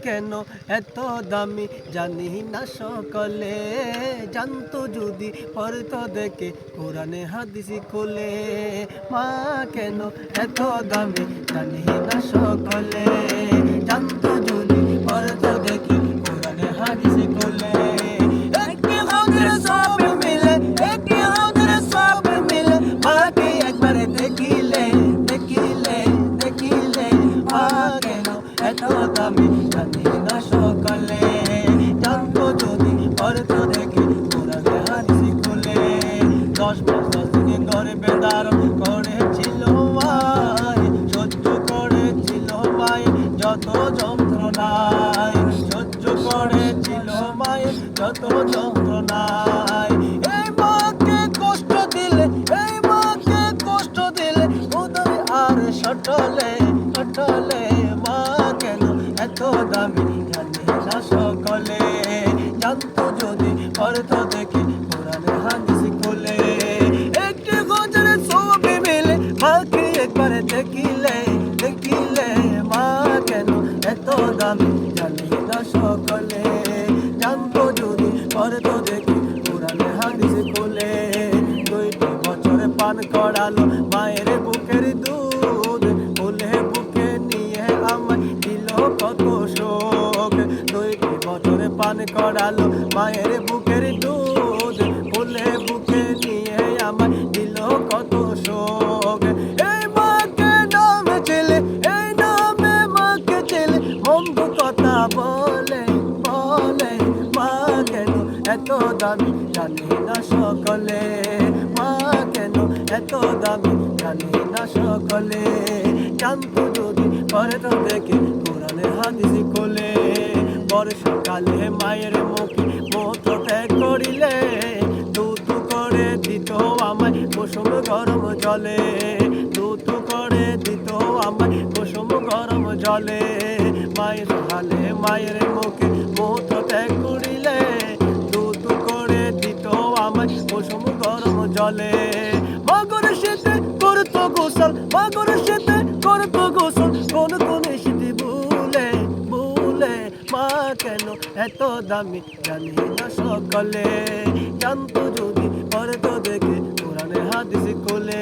কেন এত দামি জানি না সকলে, জানতো যদি পড়তো দেখে কোরআনে হাদিস খুলে। মা কেন এত দামি জানি না সকলে, জানতো যদি পড়তো দেখে কোরআনে হাদিস খুলে। একটি আমাদের সব মিলে, একটি আমাদের সব মিলে, মাকে একবার দেখিলে দেখিলে দেখিলে। মা কেন এত দামি জানি না সকলে, জানতো যদি পড়তো দেখে কোরআনে হাদিস খুলে। 10 মাস 10 দিন গর্ভে ধারণ করেছিল মায়, সহ্য করেছিল মায় যত যন্ত্রণায়, সহ্য করেছিল মায় যত যন্ত্রণায়। এই মাকে কষ্ট দিলে, এই মাকে কষ্ট দিলে উদয় আর সটলে সটলে। মা কেন এত দামি জানি না সকলে, জানতো যদি পড়তো দেখে কোরআনে হাদিস খুলে। একটি গজরে ছবি মিলে মাকে একবার দেখিলে দেখিলে। মা কেন এত দামি জানি না সকলে, জানতো যদি পড়তো দেখে কোরআনে হাদিস খুলে। 2টি বছর পান করালো মায়ের বুকের দুধ, কোলে বুকে নিয়ে আমায় দিল কত শোক। 2টি বছর পান করালো মায়ের বুকের দুধ, কোলে বুকে নিয়ে আমায় দিল কত শোক। এই মাকে নামে ছেলে, এই নামে মাকে ছেলে মন্দ কথা বলে বলে। মা কেন এত দামি জানি না সকলে, মা কেন এত দামি জানি না সকলে, জানতো যদি পড়তো দেখে কোরআনে হাদিস খুলে। বর্ষাকালে মায়ের মুখে মুখ ত্যাগ করিলে, দুধ করে দিত আমায় কুসুম গরম জলে, দুধ করে দিত আমায় কুসুম গরম জলে। মায়ের হালে মায়ের মুখে মুখ ত্যাগ করিলে, দুধ করে দিত আমায় কুসুম গরম জলে। মাগর শীতে করতো গোসল, মাগর শীতে করতো গোসল, কোন কোন শীতে ভুলে ভুলে। মা কেন এত দামি জানি না সকলে, জানতো যদি পড়তো দেখে কোরআনে হাদিস খুলে।